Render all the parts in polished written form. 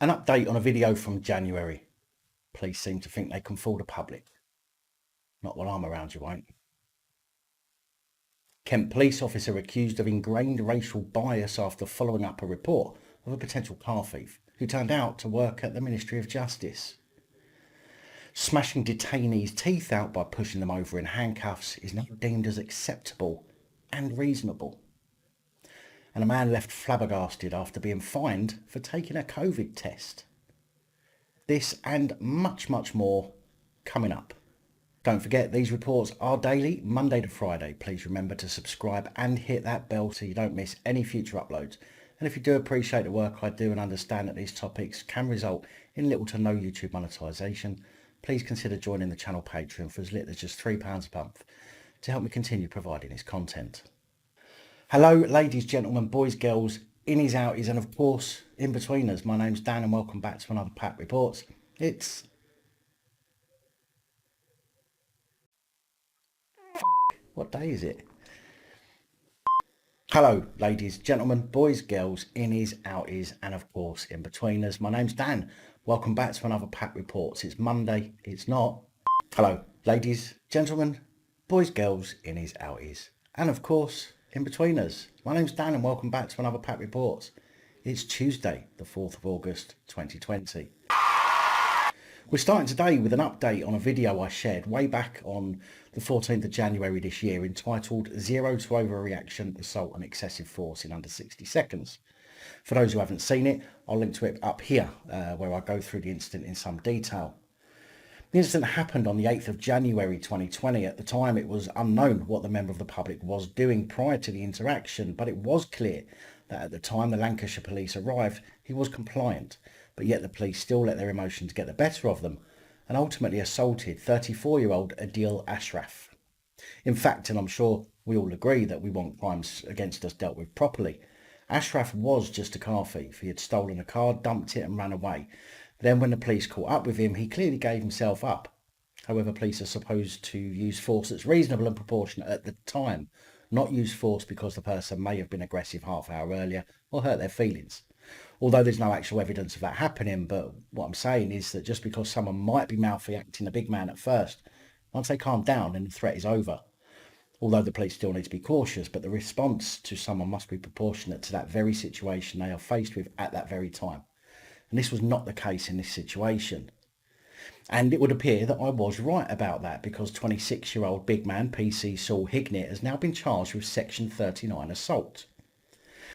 An update on a video from January. Police seem to think they can fool the public. Not while I'm around, you won't. Kent police officer accused of ingrained racial bias after following up a report of a potential car thief who turned out to work at the Ministry of Justice. Smashing detainees' teeth out by pushing them over in handcuffs is now deemed as acceptable and reasonable. And a man left flabbergasted after being fined for taking a COVID test. This and much more coming up. Don't forget, these reports are daily, Monday to Friday. Please remember to subscribe and hit that bell so you don't miss any future uploads. And if you do appreciate the work I do and understand that these topics can result in little to no YouTube monetization, please consider joining the channel Patreon for as little as just £3 a month to help me continue providing this content. Hello, ladies, gentlemen, boys, girls, innies, outies, and of course, in-betweeners. My name's Dan and welcome back to another PAP Reports. What day is it? Hello, ladies, gentlemen, boys, girls, innies, outies, and of course, in-betweeners. My name's Dan. Welcome back to another PAP Reports. It's Monday. It's not. Hello, ladies, gentlemen, boys, girls, innies, outies, and of course, in-betweeners. My name's Dan and welcome back to another PAP Reports. It's Tuesday, the 4th of August, 2020. We're starting today with an update on a video I shared way back on the 14th of January this year entitled Zero to Overreaction, Assault and Excessive Force in Under 60 Seconds. For those who haven't seen it, I'll link to it up here where I go through the incident in some detail. The incident happened on the 8th of January 2020. At the time, it was unknown what the member of the public was doing prior to the interaction, but it was clear that at the time the Lancashire Police arrived, he was compliant, but yet the police still let their emotions get the better of them and ultimately assaulted 34-year-old Adeel Ashraf. In fact, and I'm sure we all agree that we want crimes against us dealt with properly, Ashraf was just a car thief. He had stolen a car, dumped it and ran away. Then when the police caught up with him, he clearly gave himself up. However, police are supposed to use force that's reasonable and proportionate at the time, not use force because the person may have been aggressive half hour earlier or hurt their feelings. Although there's no actual evidence of that happening, but what I'm saying is that just because someone might be mouthy acting a big man at first, once they calm down then the threat is over. Although the police still need to be cautious, but the response to someone must be proportionate to that very situation they are faced with at that very time. And this was not the case in this situation. And it would appear that I was right about that because 26-year-old big man PC Saul Hignett has now been charged with Section 39 assault.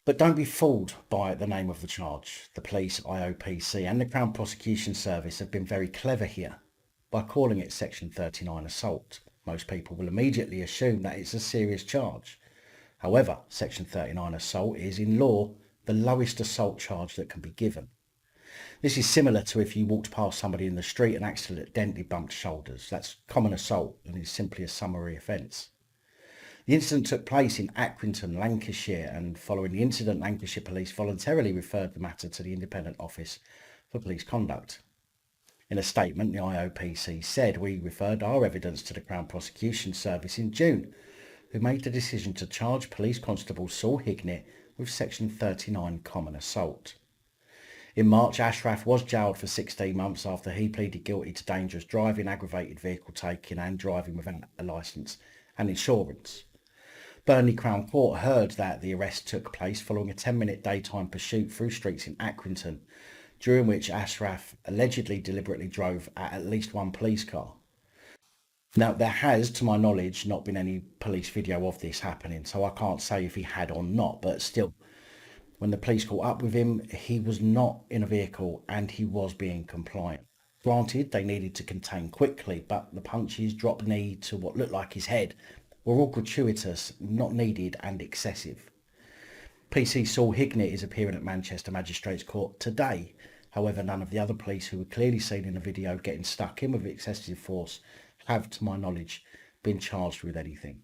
But don't be fooled by the name of the charge. The police, IOPC and the Crown Prosecution Service have been very clever here by calling it Section 39 assault. Most people will immediately assume that it's a serious charge. However, Section 39 assault is in law the lowest assault charge that can be given. This is similar to if you walked past somebody in the street and accidentally bumped shoulders. That's common assault and is simply a summary offence. The incident took place in Accrington, Lancashire, and following the incident, Lancashire Police voluntarily referred the matter to the Independent Office for Police Conduct. In a statement, the IOPC said, "We referred our evidence to the Crown Prosecution Service in June, who made the decision to charge Police Constable Saul Hignett with Section 39 common assault." In March, Ashraf was jailed for 16 months after he pleaded guilty to dangerous driving, aggravated vehicle taking and driving without a licence and insurance. Burnley Crown Court heard that the arrest took place following a 10-minute daytime pursuit through streets in Accrington, during which Ashraf allegedly deliberately drove at least one police car. Now, there has, to my knowledge, not been any police video of this happening, so I can't say if he had or not, but still, when the police caught up with him, he was not in a vehicle and he was being compliant. Granted, they needed to contain quickly, but the punches, drop knee to what looked like his head, were all gratuitous, not needed and excessive. PC Saul Hignett is appearing at Manchester Magistrates Court today. However, none of the other police who were clearly seen in the video getting stuck in with excessive force have, to my knowledge, been charged with anything.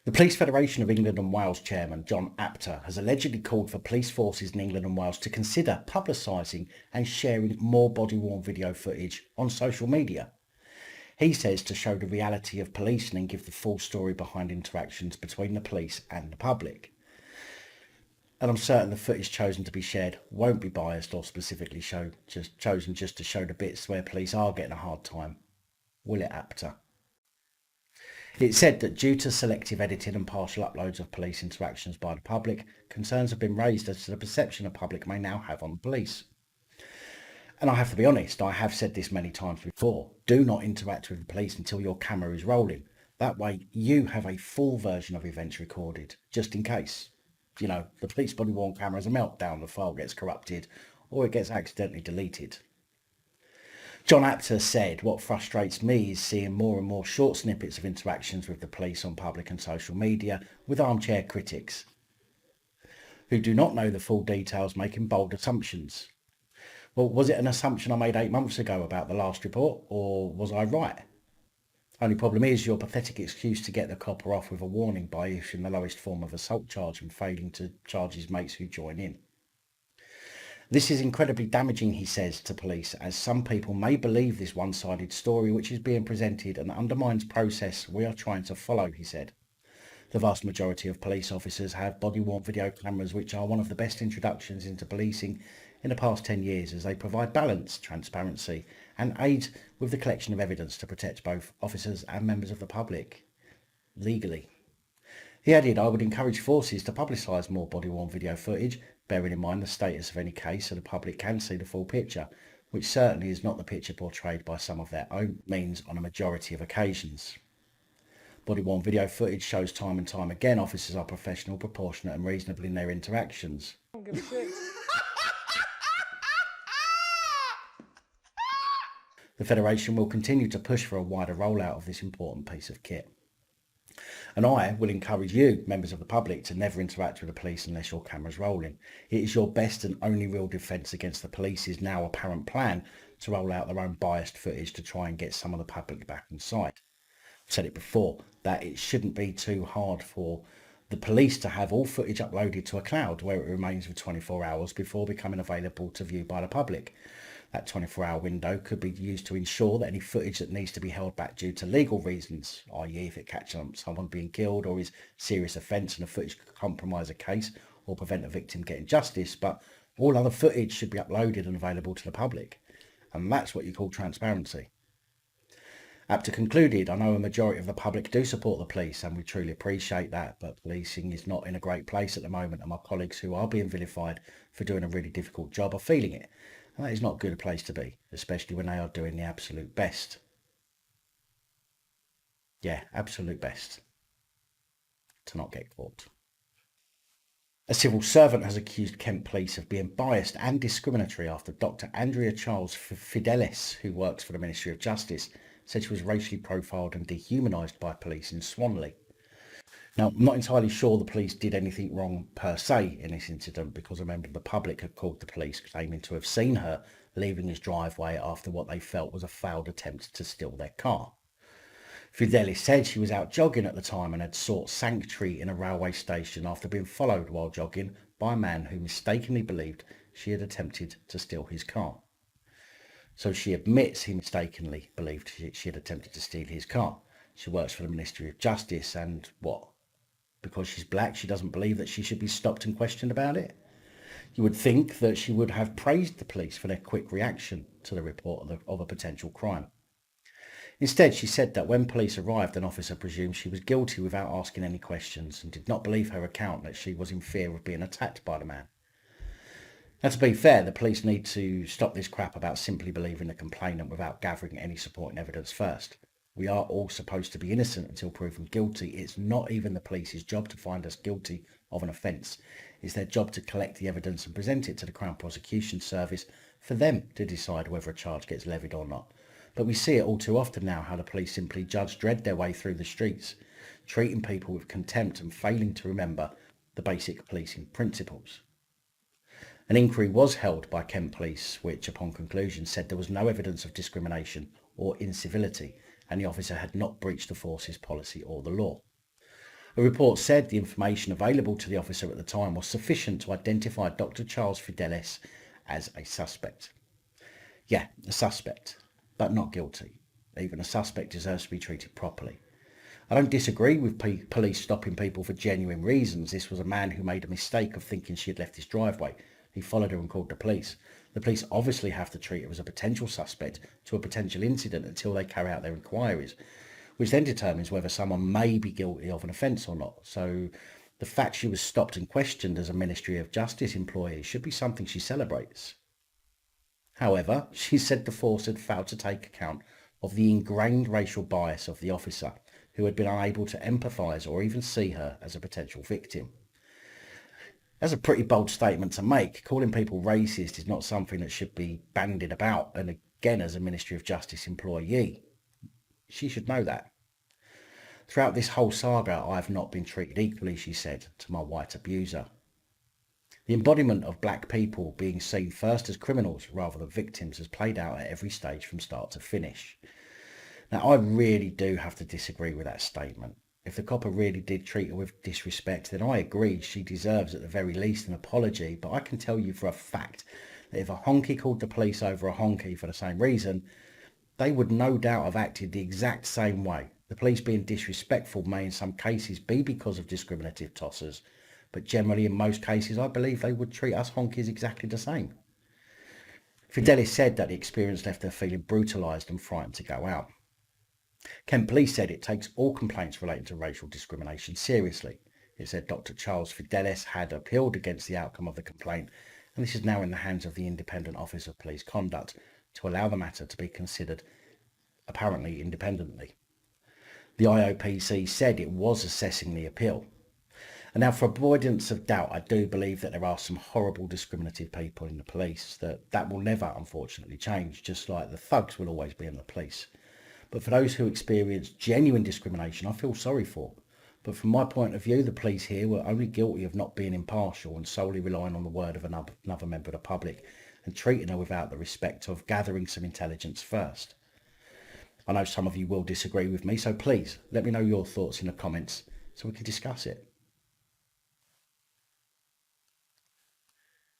The Police Federation of England and Wales chairman John Apter has allegedly called for police forces in England and Wales to consider publicising and sharing more body-worn video footage on social media. He says to show the reality of policing and give the full story behind interactions between the police and the public. And I'm certain the footage chosen to be shared won't be biased or specifically chosen just to show the bits where police are getting a hard time. Will it, Apter? It said that due to selective editing and partial uploads of police interactions by the public, concerns have been raised as to the perception the public may now have on the police. And I have to be honest, I have said this many times before. Do not interact with the police until your camera is rolling. That way you have a full version of events recorded, just in case. You know, the police body worn camera has a meltdown, the file gets corrupted, or it gets accidentally deleted. John Apter said, what frustrates me is seeing more and more short snippets of interactions with the police on public and social media with armchair critics who do not know the full details, making bold assumptions. Well, was it an assumption I made 8 months ago about the last report, or was I right? Only problem is your pathetic excuse to get the copper off with a warning by issuing the lowest form of assault charge and failing to charge his mates who join in. This is incredibly damaging, he says, to police, as some people may believe this one-sided story which is being presented and undermines process we are trying to follow, he said. The vast majority of police officers have body-worn video cameras, which are one of the best introductions into policing in the past 10 years, as they provide balance, transparency and aid with the collection of evidence to protect both officers and members of the public legally. He added, I would encourage forces to publicise more body-worn video footage, bearing in mind the status of any case so the public can see the full picture, which certainly is not the picture portrayed by some of their own means on a majority of occasions. Body-worn video footage shows time and time again officers are professional, proportionate and reasonable in their interactions. I don't give a shit. The Federation will continue to push for a wider rollout of this important piece of kit. And I will encourage you, members of the public, to never interact with the police unless your camera's rolling. It is your best and only real defence against the police's now apparent plan to roll out their own biased footage to try and get some of the public back inside. I've said it before, that it shouldn't be too hard for the police to have all footage uploaded to a cloud where it remains for 24 hours before becoming available to view by the public. That 24-hour window could be used to ensure that any footage that needs to be held back due to legal reasons, i.e. if it catches someone being killed or is serious offence and the footage could compromise a case or prevent a victim getting justice, but all other footage should be uploaded and available to the public. And that's what you call transparency. Apter concluded, I know a majority of the public do support the police and we truly appreciate that, but policing is not in a great place at the moment and my colleagues who are being vilified for doing a really difficult job are feeling it. And that is not a good place to be, especially when they are doing the absolute best. Yeah, absolute best. To not get caught. A civil servant has accused Kent Police of being biased and discriminatory after Dr. Andrea Charles Fidelis, who works for the Ministry of Justice, said she was racially profiled and dehumanised by police in Swanley. Now, I'm not entirely sure the police did anything wrong per se in this incident because a member of the public had called the police claiming to have seen her leaving his driveway after what they felt was a failed attempt to steal their car. Fidelis said she was out jogging at the time and had sought sanctuary in a railway station after being followed while jogging by a man who mistakenly believed she had attempted to steal his car. So she admits he mistakenly believed she had attempted to steal his car. She works for the Ministry of Justice and what? Because she's black, she doesn't believe that she should be stopped and questioned about it? You would think that she would have praised the police for their quick reaction to the report of a potential crime. Instead, she said that when police arrived, an officer presumed she was guilty without asking any questions and did not believe her account that she was in fear of being attacked by the man. Now, to be fair, the police need to stop this crap about simply believing the complainant without gathering any supporting evidence first. We are all supposed to be innocent until proven guilty. It's not even the police's job to find us guilty of an offence. It's their job to collect the evidence and present it to the Crown Prosecution Service for them to decide whether a charge gets levied or not. But we see it all too often now how the police simply judge dread their way through the streets, treating people with contempt and failing to remember the basic policing principles. An inquiry was held by Kent Police, which upon conclusion said there was no evidence of discrimination or incivility and the officer had not breached the force's policy or the law. A report said the information available to the officer at the time was sufficient to identify Dr. Charles Fidelis as a suspect. Yeah, a suspect, but not guilty. Even a suspect deserves to be treated properly. I don't disagree with police stopping people for genuine reasons. This was a man who made a mistake of thinking she had left his driveway. He followed her and called the police. The police obviously have to treat her as a potential suspect to a potential incident until they carry out their inquiries, which then determines whether someone may be guilty of an offence or not. So the fact she was stopped and questioned as a Ministry of Justice employee should be something she celebrates. However, she said the force had failed to take account of the ingrained racial bias of the officer, who had been unable to empathise or even see her as a potential victim. That's a pretty bold statement to make. Calling people racist is not something that should be bandied about, and again, as a Ministry of Justice employee, she should know that. Throughout this whole saga, I have not been treated equally, she said to my white abuser. The embodiment of black people being seen first as criminals rather than victims has played out at every stage from start to finish. Now, I really do have to disagree with that statement. If the copper really did treat her with disrespect, then I agree she deserves at the very least an apology, but I can tell you for a fact that if a honky called the police over a honky for the same reason, they would no doubt have acted the exact same way. The police being disrespectful may in some cases be because of discriminative tossers, but generally in most cases I believe they would treat us honkies exactly the same. Fidelis said that the experience left her feeling brutalised and frightened to go out. Gwent Police said it takes all complaints relating to racial discrimination seriously. It said Dr. Charles Fidelis had appealed against the outcome of the complaint, and this is now in the hands of the Independent Office of Police Conduct to allow the matter to be considered apparently independently. The IOPC said it was assessing the appeal. And now, for avoidance of doubt, I do believe that there are some horrible discriminative people in the police. That will never, unfortunately, change, just like the thugs will always be in the police. But for those who experience genuine discrimination, I feel sorry for. But from my point of view, the police here were only guilty of not being impartial and solely relying on the word of another member of the public and treating her without the respect of gathering some intelligence first. I know some of you will disagree with me, so please let me know your thoughts in the comments so we can discuss it.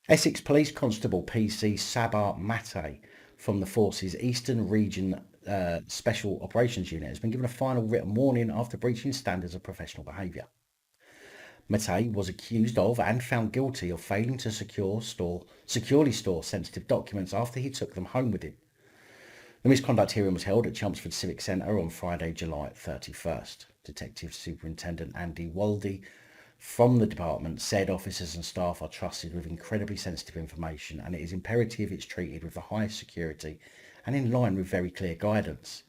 Essex Police Constable PC Sabah Mate from the Force's Eastern Region Special Operations Unit has been given a final written warning after breaching standards of professional behaviour. Mate was accused of and found guilty of failing to securely store sensitive documents after he took them home with him. The misconduct hearing was held at Chelmsford Civic Centre on Friday, July 31st. Detective Superintendent Andy Waldy from the department said officers and staff are trusted with incredibly sensitive information, and it is imperative it's treated with the highest security and in line with very clear guidance.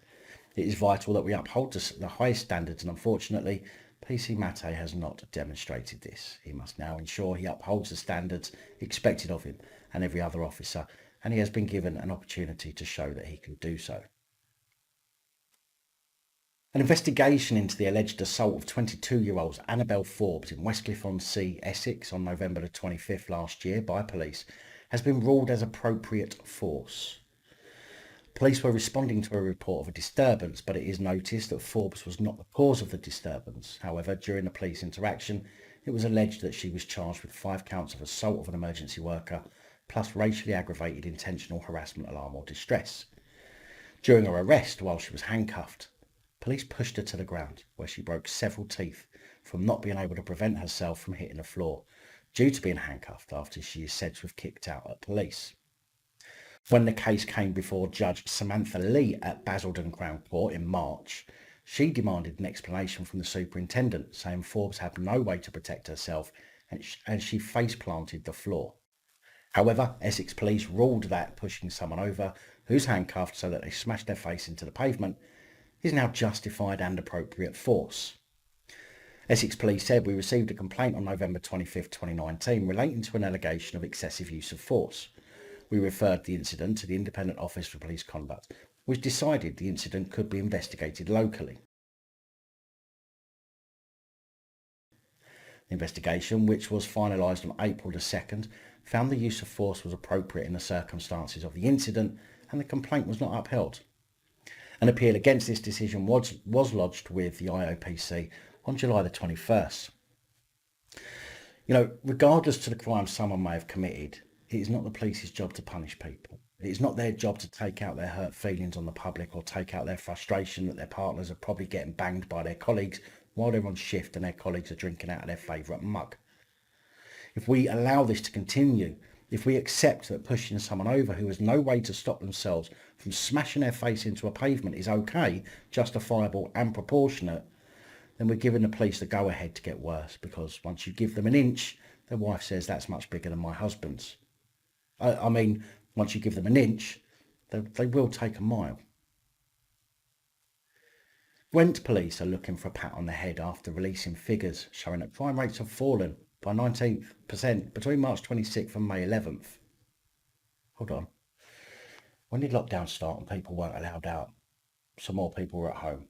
It is vital that we uphold the highest standards, and unfortunately, PC Mate has not demonstrated this. He must now ensure he upholds the standards expected of him and every other officer, and he has been given an opportunity to show that he can do so. An investigation into the alleged assault of 22-year-old Annabelle Forbes in Westcliff-on-Sea, Essex on November the 25th last year by police has been ruled as appropriate force. Police were responding to a report of a disturbance, but it is noticed that Forbes was not the cause of the disturbance. However, during the police interaction, it was alleged that she was charged with 5 counts of assault of an emergency worker, plus racially aggravated intentional harassment, alarm or distress. During her arrest, while she was handcuffed, police pushed her to the ground, where she broke several teeth from not being able to prevent herself from hitting the floor, due to being handcuffed after she is said to have kicked out at police. When the case came before Judge Samantha Lee at Basildon Crown Court in March, she demanded an explanation from the superintendent, saying Forbes had no way to protect herself and she face-planted the floor. However, Essex Police ruled that pushing someone over who's handcuffed so that they smash their face into the pavement is now justified and appropriate force. Essex Police said, "We received a complaint on November 25th, 2019 relating to an allegation of excessive use of force. We referred the incident to the Independent Office for Police Conduct, which decided the incident could be investigated locally. The investigation, which was finalised on April the 2nd, found the use of force was appropriate in the circumstances of the incident and the complaint was not upheld. An appeal against this decision was lodged with the IOPC on July the 21st. Regardless to the crime someone may have committed, it is not the police's job to punish people. It's not their job to take out their hurt feelings on the public or take out their frustration that their partners are probably getting banged by their colleagues while they're on shift and their colleagues are drinking out of their favourite mug. If we allow this to continue, if we accept that pushing someone over who has no way to stop themselves from smashing their face into a pavement is okay, justifiable and proportionate, then we're giving the police the go-ahead to get worse, because once you give them an inch, their wife says that's much bigger than my husband's. I mean, once you give them an inch, they will take a mile. Gwent Police are looking for a pat on the head after releasing figures showing that crime rates have fallen by 19% between March 26th and May 11th. Hold on. When did lockdown start and people weren't allowed out? So more people were at home,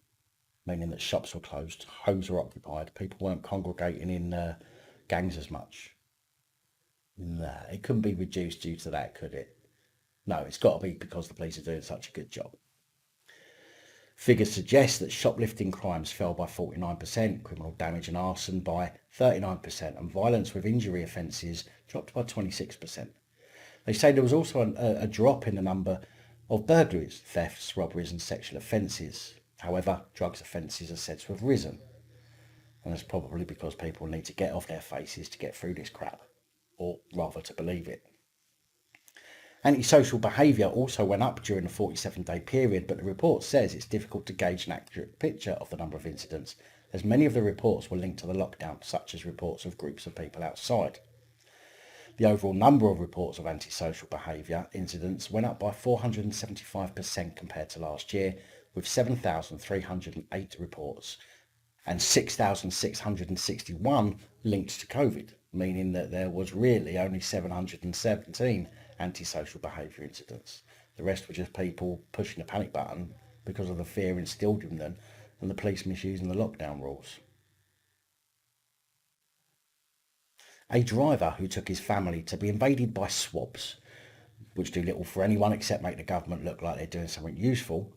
meaning that shops were closed, homes were occupied, people weren't congregating in gangs as much. Nah, it couldn't be reduced due to that, could it? No, it's got to be because the police are doing such a good job. Figures suggest that shoplifting crimes fell by 49%, criminal damage and arson by 39%, and violence with injury offences dropped by 26%. They say there was also a drop in the number of burglaries, thefts, robberies and sexual offences. However, drugs offences are said to have risen. And that's probably because people need to get off their faces to get through this crap, or rather to believe it. Antisocial behaviour also went up during the 47-day period, but the report says it's difficult to gauge an accurate picture of the number of incidents, as many of the reports were linked to the lockdown, such as reports of groups of people outside. The overall number of reports of antisocial behaviour incidents went up by 475% compared to last year, with 7,308 reports and 6,661 linked to COVID, meaning that there was really only 717 antisocial behaviour incidents. The rest were just people pushing the panic button because of the fear instilled in them and the police misusing the lockdown rules. A driver who took his family to be invaded by swabs, which do little for anyone except make the government look like they're doing something useful,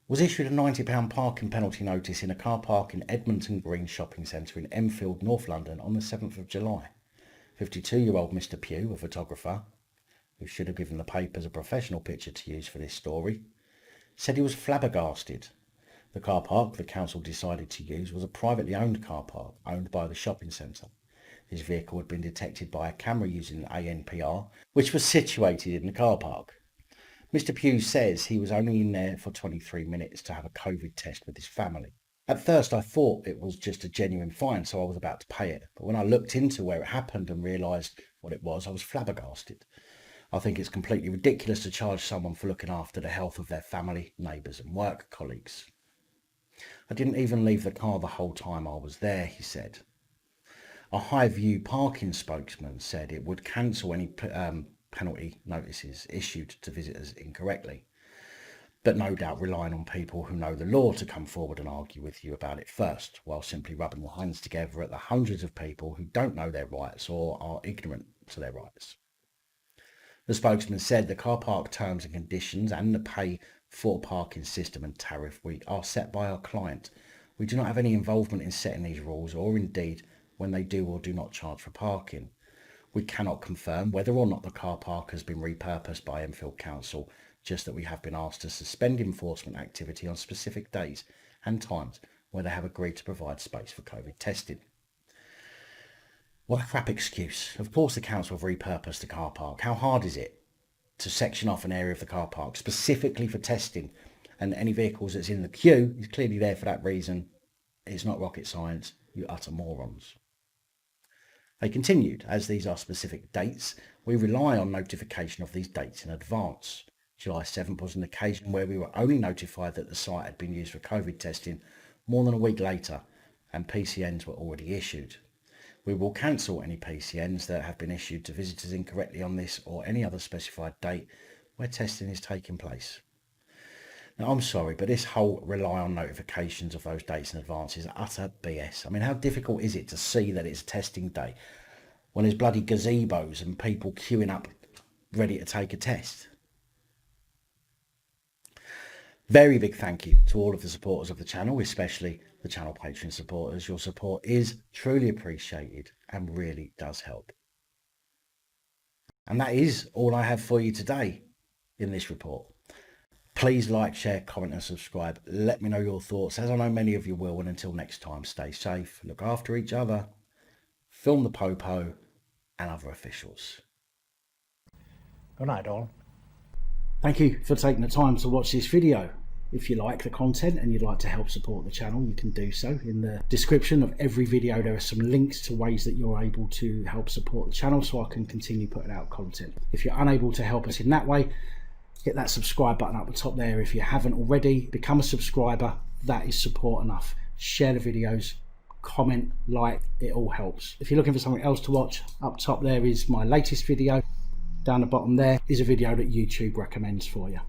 was issued a £90 parking penalty notice in a car park in Edmonton Green Shopping Centre in Enfield, North London on the 7th of July. 52-year-old Mr Pugh, a photographer, who should have given the papers a professional picture to use for this story, said he was flabbergasted. The car park the council decided to use was a privately owned car park owned by the shopping centre. His vehicle had been detected by a camera using ANPR, which was situated in the car park. Mr Pugh says he was only in there for 23 minutes to have a COVID test with his family. At first I thought it was just a genuine fine, so I was about to pay it. But when I looked into where it happened and realised what it was, I was flabbergasted. I think it's completely ridiculous to charge someone for looking after the health of their family, neighbours and work colleagues. I didn't even leave the car the whole time I was there, he said. A Highview parking spokesman said it would cancel any penalty notices issued to visitors incorrectly, but no doubt relying on people who know the law to come forward and argue with you about it first, while simply rubbing your hands together at the hundreds of people who don't know their rights or are ignorant to their rights. The spokesman said the car park terms and conditions and the pay for parking system and tariff are set by our client. We do not have any involvement in setting these rules or indeed when they do or do not charge for parking. We cannot confirm whether or not the car park has been repurposed by Enfield Council, just that we have been asked to suspend enforcement activity on specific days and times where they have agreed to provide space for COVID testing. What a crap excuse. Of course the council have repurposed the car park. How hard is it to section off an area of the car park specifically for testing, and any vehicles that's in the queue is clearly there for that reason? It's not rocket science, you utter morons. They continued, as these are specific dates, we rely on notification of these dates in advance. July 7th was an occasion where we were only notified that the site had been used for COVID testing more than a week later, and PCNs were already issued. We will cancel any PCNs that have been issued to visitors incorrectly on this or any other specified date where testing is taking place. Now, I'm sorry, but this whole rely on notifications of those dates in advance is utter BS. I mean, how difficult is it to see that it's testing day when there's bloody gazebos and people queuing up ready to take a test? Very big thank you to all of the supporters of the channel, especially the channel Patreon supporters. Your support is truly appreciated and really does help. And that is all I have for you today. in this report. Please like, share, comment and subscribe. Let me know your thoughts, as I know many of you will. And until next time, stay safe, look after each other, film the Popo and other officials. Good night, all. Thank you for taking the time to watch this video. If you like the content and you'd like to help support the channel, you can do so. In the description of every video there are some links to ways that you're able to help support the channel so I can continue putting out content. If you're unable to help us in that way, hit that subscribe button up the top there. If you haven't already, become a subscriber. That is support enough. Share the videos, comment, like, it all helps. If you're looking for something else to watch, up top there is my latest video. Down the bottom there is a video that YouTube recommends for you.